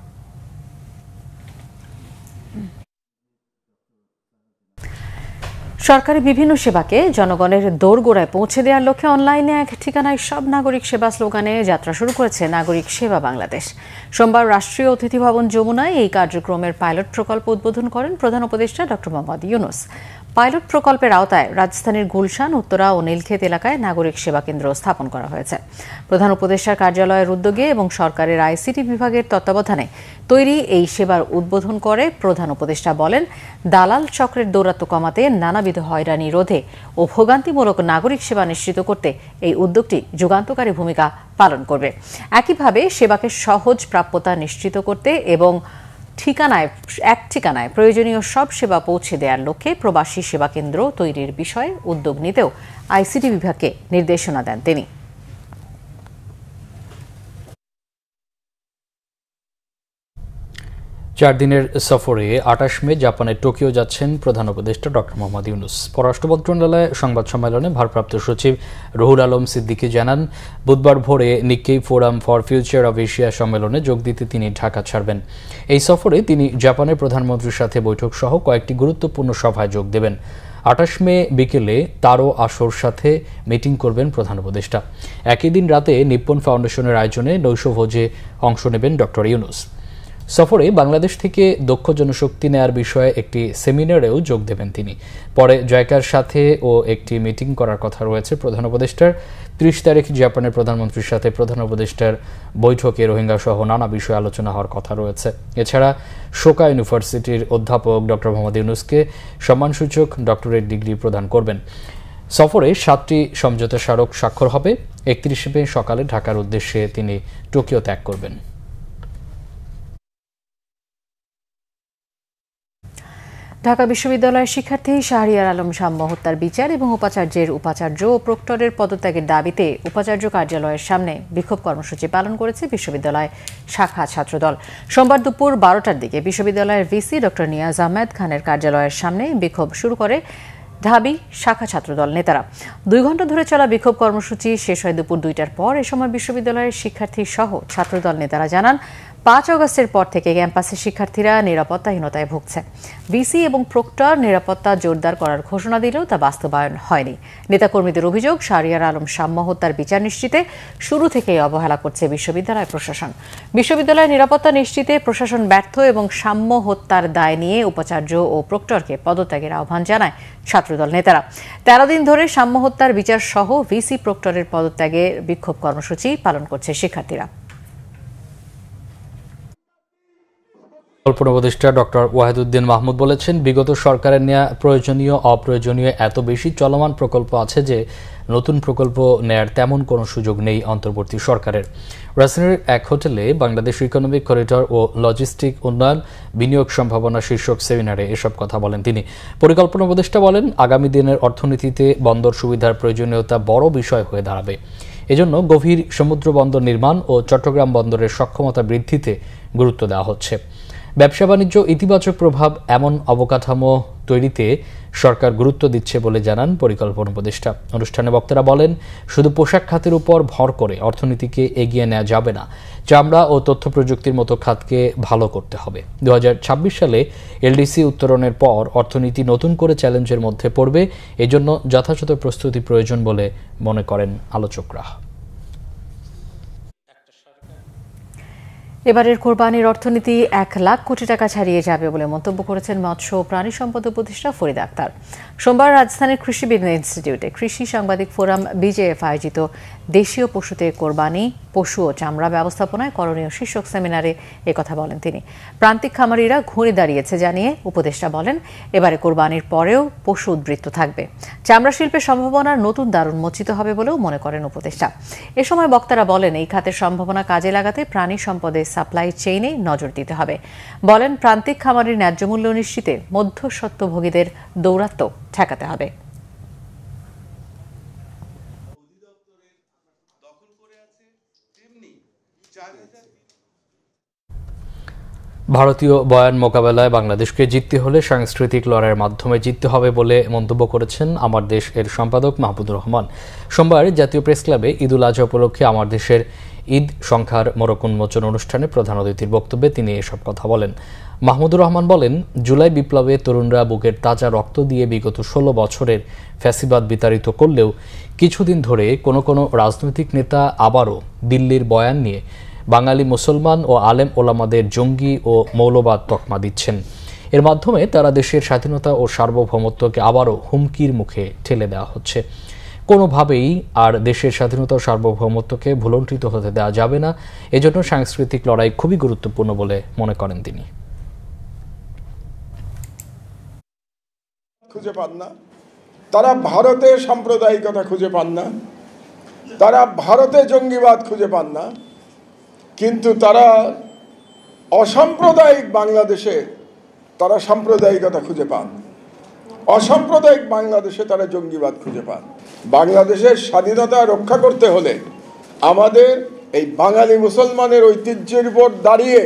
সরকারি বিভিন্ন সেবাকে জনগণের দোরগোড়ায় পৌঁছে দেওয়ার লক্ষ্যে অনলাইনে এক ঠিকানায় সব নাগরিক সেবা স্লোগানে যাত্রা শুরু করেছে নাগরিক সেবা বাংলাদেশ। সোমবার রাষ্ট্রীয় অতিথি ভবন যমুনায় এই কার্যক্রমের পাইলট প্রকল্প উদ্বোধন করেন প্রধান উপদেষ্টা ডক্টর মোহাম্মদ ইউনূস। পাইলট প্রকল্পের আওতায় রাজধানীর গুলশান, উত্তরা ও নীলক্ষেত এলাকায় নাগরিক সেবা কেন্দ্র স্থাপন করা হয়েছে। প্রধান উপদেষ্টার কার্যালয়ের উদ্যোগে এবং সরকারের আইসিটি বিভাগের তত্ত্বাবধানে তৈরি এই সেবার উদ্বোধন করে প্রধান উপদেষ্টা বলেন, দালাল চক্রের দৌরাত্ম্য কমাতে, নানাবিধ হয়রানি রোধে ও ভোগান্তিমূলক নাগরিক সেবা নিশ্চিত করতে এই উদ্যোগটি যুগান্তকারী ভূমিকা পালন করবে। একইভাবে সেবাকে সহজ প্রাপ্যতা নিশ্চিত করতে এবং এক ঠিকানায় প্রয়োজনীয় সব সেবা পৌঁছে দেওয়ার লক্ষ্যে প্রবাসী সেবা কেন্দ্র তৈরির বিষয়ে উদ্যোগ নিতেও আইসিটি বিভাগকে নির্দেশনা দেন তিনি। 4 দিনের সফরে 28 মে জাপানের টোকিও যাচ্ছেন প্রধান উপদেষ্টা ডক্টর মোহাম্মদ ইউনূস। পররাষ্ট্র মন্ত্রণালয়ে সংবাদ সম্মেলনে ভারপ্রাপ্ত সচিব রুহুল আলম সিদ্দিকী জানান, বুধবার ভোরে Nikkei forum for future of Asia সম্মেলনে যোগ দিতে তিনি ঢাকা ছাড়বেন। এই সফরে তিনি জাপানের প্রধানমন্ত্রীর সাথে বৈঠক সহ কয়েকটি গুরুত্বপূর্ণ সভায় যোগ দেবেন। 28 মে বিকেলে তারও আসর সাথে মিটিং করবেন প্রধান উপদেষ্টা। একই দিন রাতে নিপ্পন ফাউন্ডেশনের আয়োজনে নৈশভোজে অংশ নেবেন ডক্টর ইউনূস। সফরে বাংলাদেশ থেকে দক্ষ জনশক্তি নেয়ার বিষয়ে একটি সেমিনারেও যোগ দেবেন তিনি। পরে জয়কার সাথে ও একটি মিটিং করার কথা রয়েছে প্রধান উপদেষ্টার। 30 তারিখ জাপানের প্রধানমন্ত্রীর সাথে প্রধান উপদেষ্টার বৈঠকে রোহিঙ্গা সহ নানা বিষয়ে আলোচনা হওয়ার কথা রয়েছে। এছাড়া শোকা ইউনিভার্সিটির অধ্যাপক ডক্টর মোহাম্মদ ইউনূসকে সম্মানসূচক ডক্টরেট ডিগ্রি প্রদান করবেন। সফরে 7টি সমঝোতা স্মারক স্বাক্ষর হবে। 31 মে সকালে ঢাকার উদ্দেশ্যে তিনি টোকিও ত্যাগ করবেন। ঢাকা বিশ্ববিদ্যালয়ের শিক্ষার্থী শাহরিয়ার আলম সাম্য হত্যার বিচার এবং উপাচার্যের উপাচার্য ও প্রক্টরের পদত্যাগের দাবিতে উপাচার্য কার্যালয়ের সামনে বিক্ষোভ কর্মসূচি পালন করেছে বিশ্ববিদ্যালয় শাখা ছাত্রদল। সোমবার দুপুর 12টার দিকে বিশ্ববিদ্যালয়ের ভিসি ডক্টর নিয়াজ আহমেদ খানের কার্যালয়ের সামনে বিক্ষোভ শুরু করে ঢাবি শাখা ছাত্রদল নেতারা। 2 ঘণ্টা ধরে চলা বিক্ষোভ কর্মসূচি শেষ হয় দুপুর 2টার পর। এ সময় বিশ্ববিদ্যালয়ের শিক্ষার্থী সহ ছাত্রদল নেতারা জানান, 5 আগস্টের পর থেকে ক্যাম্পাসের শিক্ষার্থীরা নিরাপত্তাহীনতায় ভুগছে। ভিসি এবং প্রক্টর নিরাপত্তা জোরদার করার ঘোষণা দিলেও তা বাস্তবায়ন হয়নি। নেতাকর্মীদের অভিযোগ, শাহরিয়ার আলম সাম্য হত্যার বিচার নিশ্চিতে শুরু থেকেই অবহেলা করছে বিশ্ববিদ্যালয় প্রশাসন। বিশ্ববিদ্যালয়ের নিরাপত্তা নিশ্চিতে প্রশাসন ব্যর্থ এবং সাম্য হত্যার দায় নিয়ে উপাচার্য ও প্রক্টরকে পদত্যাগের আহ্বান জানায় ছাত্রদল নেতারা। 13 দিন ধরে সাম্য হত্যার বিচার সহ ভিসি প্রক্টরের পদত্যাগের বিক্ষোভ কর্মসূচি পালন করছে শিক্ষার্থীরা। কল্পনা উপদেষ্টা ডক্টর ওয়াহিদুদ্দিন মাহমুদ বলেছেন, বিগত সরকারের নেওয়া প্রয়োজনীয় অপ্রয়োজনীয় এত বেশি চলমান প্রকল্প আছে যে নতুন প্রকল্প নেয়ার তেমন কোনো সুযোগ নেই অন্তর্বর্তী সরকারের। রাজধানীর এক হোটেলে বাংলাদেশ ইকোনমিক করিডর ও লজিস্টিক উন্নয়ন বিনিয়োগ সম্ভাবনা শীর্ষক সেমিনারে এসব কথা বলেন তিনি। পরিকল্পনা উপদেষ্টা বলেন, আগামী দিনের অর্থনীতিতে বন্দর সুবিধার প্রয়োজনীয়তা বড় বিষয় হয়ে দাঁড়াবে। এজন্য গভীর সমুদ্র বন্দর নির্মাণ ও চট্টগ্রাম বন্দরের সক্ষমতা বৃদ্ধিতে গুরুত্ব দেওয়া হচ্ছে। ব্যবসা বাণিজ্য ইতিবাচক প্রভাব এমন অবকাঠামো তৈরিতে সরকার গুরুত্ব দিচ্ছে বলে জানান পরিকল্পনা উপদেষ্টা। অনুষ্ঠানে বক্তারা বলেন, শুধু পোশাক খাতের উপর ভর করে অর্থনীতিকে এগিয়ে নেওয়া যাবে না, চামড়া ও তথ্য প্রযুক্তির মতো খাতকে ভালো করতে হবে। 2026 সালে এলডিসি উত্তরণের পর অর্থনীতি নতুন করে চ্যালেঞ্জের মধ্যে পড়বে, এজন্য যথাযথ প্রস্তুতি প্রয়োজন বলে মনে করেন আলোচকরা। এবারের কোরবানির অর্থনীতি 1 লাখ কোটি টাকা ছাড়িয়ে যাবে বলে মন্তব্য করেছেন মৎস্য ও প্রাণী সম্পদ উপদেষ্টা ফরিদ আক্তার। সোমবার রাজধানীর কৃষি বিজ্ঞান ইনস্টিটিউটে কৃষি সাংবাদিক ফোরাম বিজেএফ আয়োজিত দেশীয় পশুতে কোরবানি, পশু ও চামড়া ব্যবস্থাপনায় করণীয় শীর্ষক সেমিনারে একথা বলেন তিনি। প্রান্তিক খামারিরা ঘুরে দাঁড়িয়েছে জানিয়ে উপদেষ্টা বলেন, এবারে কোরবানির পরেও পশু উদ্বৃত্ত থাকবে। চামড়া শিল্পের সম্ভাবনার নতুন দ্বার উন্মোচিত হবে বলেও মনে করেন উপদেষ্টা। এ সময় বক্তারা বলেন, এই খাতের সম্ভাবনা কাজে লাগাতে প্রাণী সম্পদের সাপ্লাই চেইনে নজর দিতে হবে। বলেন, প্রান্তিক খামারির ন্যায্য মূল্য নিশ্চিতে মধ্যস্বত্বভোগীদের দৌরাত্ম্য ঠেকাতে হবে। ভারতীয় বয়ান মোকাবেলায় বাংলাদেশকে জিততে হলে সাংস্কৃতিক লড়াইয়ের মাধ্যমে জিততে হবে বলে মন্তব্য করেছেন আমার দেশ এর সম্পাদক মাহমুদুর রহমান। সোমবার জাতীয় প্রেস ক্লাবে ঈদুল আজহা উপলক্ষে আমার দেশের ঈদ সংখ্যার মোড়ক উন্মোচন অনুষ্ঠানে প্রধান অতিথির বক্তব্যে তিনি এসব কথা বলেন। মাহমুদুর রহমান বলেন, জুলাই বিপ্লবে তরুণরা বুকের তাজা রক্ত দিয়ে বিগত 16 বছরের ফ্যাসিবাদ বিতাড়িত করলেও কিছুদিন ধরে কোনো রাজনৈতিক নেতা আবারও দিল্লির বয়ান নিয়ে বাঙালি মুসলমান ও আলেম ওলামাদের জঙ্গি ও মৌলবাদ তকমা দিচ্ছেন। এর মাধ্যমে তারা দেশের স্বাধীনতা ও সার্বভৌমত্বকে আবারও হুমকির মুখে ঠেলে দেওয়া হচ্ছে। কোনোভাবেই আর দেশের স্বাধীনতা ও সার্বভৌমত্বকে ভুলণ্ঠিত হতে দেওয়া যাবে না। এজন্য সাংস্কৃতিক লড়াই খুবই গুরুত্বপূর্ণ বলে মনে করেন তিনি। খুঁজে পান না, তারা ভারতে সাম্প্রদায়িকতা খুঁজে পান না, তারা ভারতে জঙ্গিবাদ খুঁজে পান না, কিন্তু তারা অসাম্প্রদায়িক বাংলাদেশে তারা সাম্প্রদায়িকতা খুঁজে পান, অসাম্প্রদায়িক বাংলাদেশে তারা জঙ্গিবাদ খুঁজে পান। বাংলাদেশের স্বাধীনতা রক্ষা করতে হলে আমাদের এই বাঙালি মুসলমানের ঐতিহ্যের উপর দাঁড়িয়ে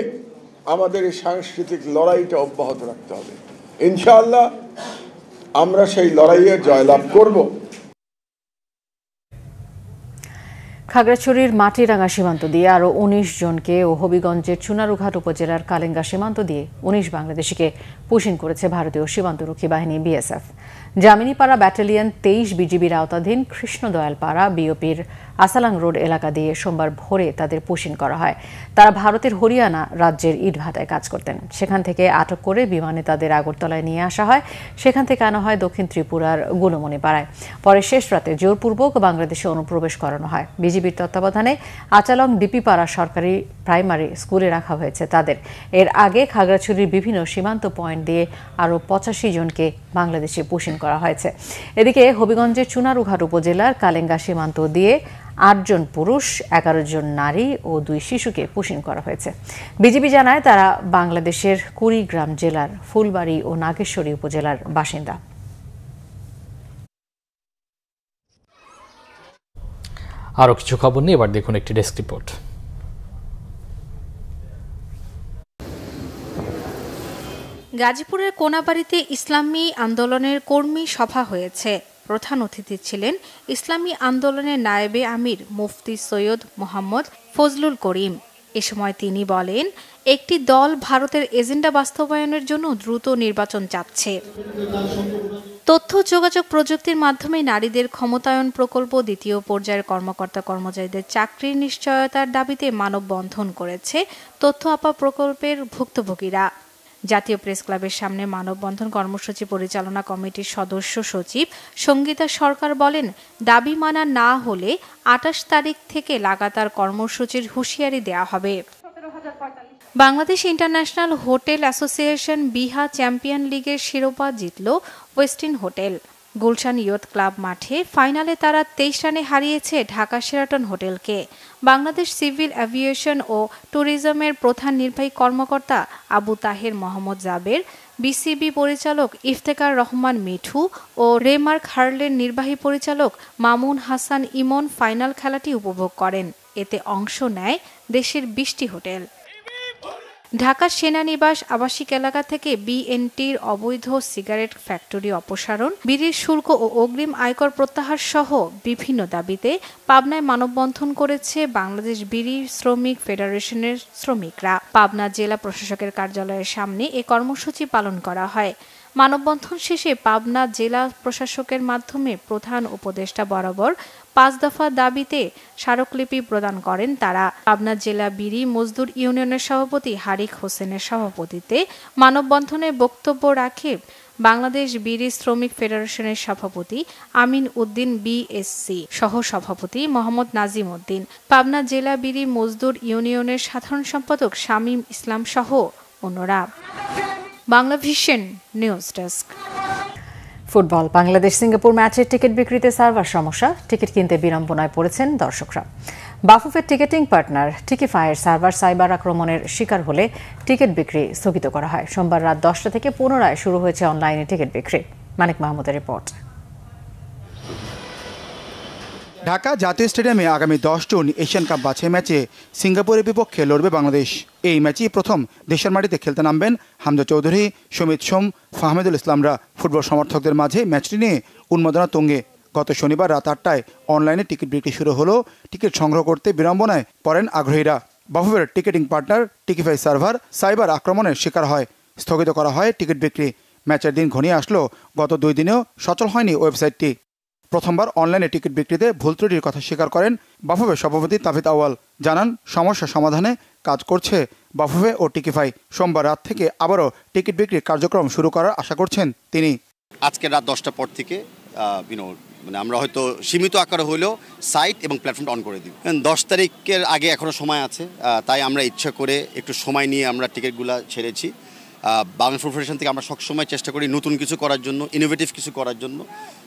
আমাদের এই সাংস্কৃতিক লড়াইটা অব্যাহত রাখতে হবে। ইনশাআল্লাহ আমরা সেই লড়াইয়ে জয়লাভ করব। খাগড়াছড়ির মাটিরাঙ্গা সীমান্ত দিয়ে আরও 19 জনকে ও হবিগঞ্জের চুনারুঘাট উপজেলার কালেঙ্গা সীমান্ত দিয়ে 19 বাংলাদেশিকে পুশিং করেছে ভারতীয় সীমান্তরক্ষী বাহিনী বিএসএফ। জামিনীপাড়া ব্যাটালিয়ন 23 বিজিবির আওতাধীন কৃষ্ণদয়ালপাড়া বিওপির আসালাং রোড এলাকা দিয়ে সোমবার ভোরে তাদের পুশিন করা হয়। তারা ভারতের হরিয়ানা রাজ্যের ইটভাটায় কাজ করতেন। সেখান থেকে আটক করে বিমানে তাদের আগরতলায় নিয়ে আসা হয়। সেখান থেকে আনা হয় দক্ষিণ ত্রিপুরার গুলমণিপাড়ায়। পরে শেষ রাতে জোরপূর্বক বাংলাদেশে অনুপ্রবেশ করানো হয়। বিজিবির তত্ত্বাবধানে আচালং ডিপিপাড়া সরকারি প্রাইমারি স্কুলে রাখা হয়েছে তাদের। এর আগে খাগড়াছড়ির বিভিন্ন সীমান্ত পয়েন্ট দিয়ে আরও 85 জনকে বাংলাদেশে পুশিন করা হয়েছে। এদিকে হবিগঞ্জের চুনারুঘাট উপজেলার কালেঙ্গা সীমান্ত দিয়ে 8 জন পুরুষ, 11 জন নারী ও 2 শিশুকে পুশিন করা হয়েছে। বিজিবি জানায় তারা বাংলাদেশের কুড়িগ্রাম জেলার ফুলবাড়ি ও নাগেশ্বরী উপজেলার বাসিন্দা। আরও কিছু খবর নিয়ে এবার দেখুন একটি ডেস্ক রিপোর্ট। গাজীপুরের কোনাবাড়িতে ইসলামী আন্দোলনের কর্মী সভা হয়েছে। প্রধান অতিথি ছিলেন ইসলামী আন্দোলনের নায়েবে আমির মুফতি সৈয়দ মোহাম্মদ ফজলুল করিম। এ সময় তিনি বলেন, একটি দল ভারতের এজেন্ডা বাস্তবায়নের জন্য দ্রুত নির্বাচন চাচ্ছে। তথ্য যোগাযোগ প্রযুক্তির মাধ্যমে নারীদের ক্ষমতায়ন প্রকল্প দ্বিতীয় পর্যায়ের কর্মকর্তা কর্মচারীদের চাকরির নিশ্চয়তার দাবিতে মানববন্ধন করেছে তথ্য আপা প্রকল্পের ভুক্তভোগীরা। জাতীয় প্রেস ক্লাবের সামনে মানববন্ধন কর্মসূচি পরিচালনা কমিটির সদস্য সচিব সঙ্গীতা সরকার বলেন, দাবি মানা না হলে 28 তারিখ থেকে লাগাতার কর্মসূচির হুঁশিয়ারি দেওয়া হবে। বাংলাদেশ ইন্টারন্যাশনাল হোটেল অ্যাসোসিয়েশন বিহা চ্যাম্পিয়ন লিগের শিরোপা জিতল Westin hotel. Gulshan youth club মাঠে ফাইনালে তারা 23 রানে হারিয়েছে ঢাকা শেরাটন হোটেলকে। বাংলাদেশ সিভিল অ্যাভিয়েশন ও ট্যুরিজমের প্রধান নির্বাহী কর্মকর্তা আবু তাহের মোহাম্মদ জাবের, বিসিবি পরিচালক ইফতেখার রহমান মিঠু ও রেমার্ক হার্লের নির্বাহী পরিচালক মামুন হাসান ইমন ফাইনাল খেলাটি উপভোগ করেন। এতে অংশ নেয় দেশের 20টি হোটেল। ঢাকার সেনানিবাস আবাসিক এলাকা থেকে বিএনটির অবৈধ সিগারেট ফ্যাক্টরি অপসারণ, বিড়ির শুল্ক ও অগ্রিম আয়কর প্রত্যাহার সহ বিভিন্ন দাবিতে পাবনায় মানববন্ধন করেছে বাংলাদেশ বিড়ি শ্রমিক ফেডারেশনের শ্রমিকরা। পাবনা জেলা প্রশাসকের কার্যালয়ের সামনে এ কর্মসূচি পালন করা হয়। মানববন্ধন শেষে পাবনা জেলা প্রশাসকের মাধ্যমে প্রধান উপদেষ্টা বরাবর 5 দফা দাবিতে স্মারকলিপি প্রদান করেন তারা। পাবনা জেলা বিড়ি মজদুর ইউনিয়নের সভাপতি হারিক হোসেনের সভাপতিত্বে মানববন্ধনে বক্তব্য রাখে বাংলাদেশ বিড়ি শ্রমিক ফেডারেশনের সভাপতি আমিন উদ্দিন বিএসসি, সহ সভাপতি মোহাম্মদ নাজিম উদ্দিন, পাবনা জেলা বিড়ি মজদুর ইউনিয়নের সাধারণ সম্পাদক শামীম ইসলাম সহ অন্যরা। Bangla vision news desk. Football. Bangladesh Singapore ম্যাচের টিকিট বিক্রিতে সার্ভার সমস্যা, টিকিট কিনতে বিড়ম্বনায় পড়েছেন দর্শকরা। বাফুফের টিকেটিং পার্টনার টিকিফাইয়ের সার্ভার সাইবার আক্রমণের শিকার হলে টিকিট বিক্রি স্থগিত করা হয়। সোমবার রাত 10টা থেকে পুনরায় শুরু হয়েছে অনলাইনে টিকিট বিক্রি। মানিক মাহমুদের রিপোর্ট। ঢাকা জাতীয় স্টেডিয়ামে আগামী 10 জুন এশিয়ান কাপ বাছাই ম্যাচে সিঙ্গাপুরের বিপক্ষে লড়বে বাংলাদেশ। এই ম্যাচেই প্রথম দেশের মাটিতে খেলতে নামবেন হামজা চৌধুরী, সমিত সোম, ফাহমেদুল ইসলামরা। ফুটবল সমর্থকদের মাঝে ম্যাচটি নিয়ে উন্মাদনা তুঙ্গে। গত শনিবার রাত 8টায় অনলাইনে টিকিট বিক্রি শুরু হলো। টিকিট সংগ্রহ করতে বিড়ম্বনায় পড়েন আগ্রহীরা। বাফুফের টিকেটিং পার্টনার টিকিফাই সার্ভার সাইবার আক্রমণের শিকার হয়। স্থগিত করা হয় টিকিট বিক্রি। ম্যাচের দিন ঘনিয়ে আসলো, গত 2 দিনেও সচল হয়নি ওয়েবসাইটটি। প্রথমবার অনলাইনে টিকিট বিক্রিতে ভুল ত্রুটির কথা স্বীকার করেন বাফুফের সভাপতি তাফিদ আউয়াল। জানান, সমস্যা সমাধানে কাজ করছে বাফুফে ও টিকিফাই। সোমবার রাত থেকে আবারও টিকিট বিক্রির কার্যক্রম শুরু করার আশা করছেন তিনি। আজকে রাত 10টার পর থেকে মানে আমরা হয়তো সীমিত আকারে হলেও সাইট এবং প্ল্যাটফর্মটা অন করে দিই। 10 তারিখের আগে এখনও সময় আছে, তাই আমরা ইচ্ছা করে একটু সময় নিয়ে আমরা টিকিটগুলো ছেড়েছি। বাংলাদেশ ফুটবল ফেডারেশন থেকে আমরা সবসময় চেষ্টা করি নতুন কিছু করার জন্য, ইনোভেটিভ কিছু করার জন্য।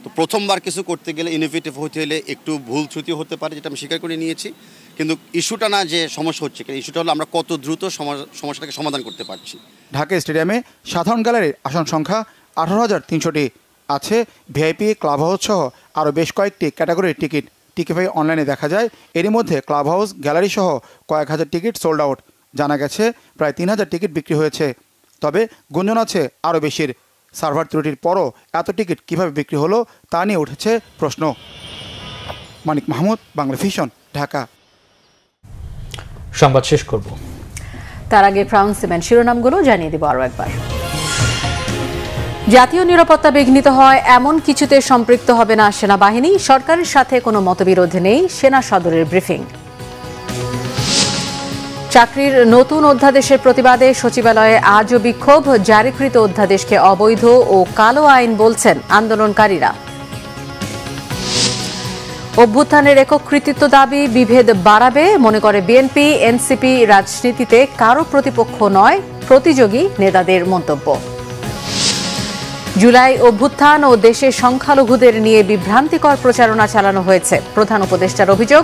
তো প্রথমবার কিছু করতে গেলে ইনোভেটিভ হতে হলে একটু ভুল ত্রুটি হতে পারে, যেটা আমি স্বীকার করে নিয়েছি। কিন্তু ইস্যুটা না যে সমস্যা হচ্ছে, ইস্যুটা হলো আমরা কত দ্রুত সমস্যাটাকে সমাধান করতে পারছি। ঢাকা স্টেডিয়ামে সাধারণ গ্যালারির আসন সংখ্যা 18,300টি আছে। ভিআইপি, ক্লাব হাউস সহ আরও বেশ কয়েকটি ক্যাটাগরির টিকিট টিকিফাই অনলাইনে দেখা যায়। এরই মধ্যে ক্লাব হাউস, গ্যালারি সহ কয়েক হাজার টিকিট সোল্ড আউট। জানা গেছে প্রায় 3000 টিকিট বিক্রি হয়েছে। তবে গুঞ্জন আছে আরও বেশির। সার্ভার ত্রুটির পরও এত টিকিট কিভাবে বিক্রি হলো তা নিয়ে উঠেছে প্রশ্ন। মানিক মাহমুদ, বাংলা ভিশন, ঢাকা। সংবাদ শেষ করব, তার আগে ক্রাউন সিমেন্ট শিরোনামগুলো জানিয়ে দেব আরও একবার। জাতীয় নিরাপত্তা বিঘ্নিত হয় এমন কিছুতে সম্পৃক্ত হবে না সেনাবাহিনী, সরকারের সাথে কোনো মতবিরোধ নেই, সেনা সদরের ব্রিফিং। চাকরির নতুন অধ্যাদেশের প্রতিবাদে সচিবালয়ে আজও বিক্ষোভ, জারিকৃত অধ্যাদেশকে অবৈধ ও কালো আইন বলছেন আন্দোলনকারীরা। অভ্যুত্থানের একক কৃতিত্ব দাবি বিভেদ বাড়াবে মনে করে বিএনপি, এনসিপি রাজনীতিতে কারো প্রতিপক্ষ নয়, প্রতিযোগী নেতাদের মন্তব্য। জুলাই অভ্যুত্থান ও দেশের সংখ্যালঘুদের নিয়ে বিভ্রান্তিকর প্রচারণা চালানো হয়েছে, প্রধান উপদেষ্টার অভিযোগ।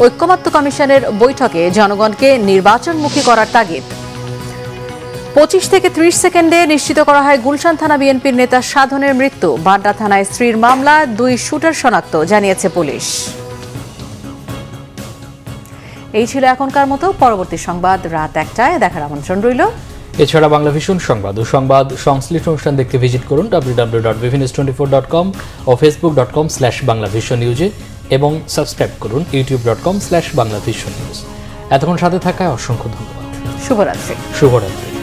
ঐক্যমত্য কমিশনের বৈঠকে জনগণকে নির্বাচনমুখী করার তাগিদ। 25 থেকে 30 সেকেন্ডে নিশ্চিত করা হয় গুলশান থানা বিএনপির নেতা সাধনের মৃত্যু। বাড্ডা থানায় স্ত্রীর মামলা, 2 শুটার শনাক্ত, জানিয়েছে পুলিশ। এই ছিল এখনকার মতো। পরবর্তী সংবাদ রাত 1টায় দেখার আমন্ত্রণ রইল। এছাড়া বাংলা ভিশন সংবাদ ও সংবাদ সংশ্লিষ্ট অনুষ্ঠান দেখতে ভিজিট করুন www.bvnews24.com ও facebook.com/banglavisionnews এবং সাবস্ক্রাইব করুন youtube.com/banglavisionnews। এতক্ষণ সাথে থাকায় অসংখ্য ধন্যবাদ। শুভরাত্রি। শুভরাত্রি।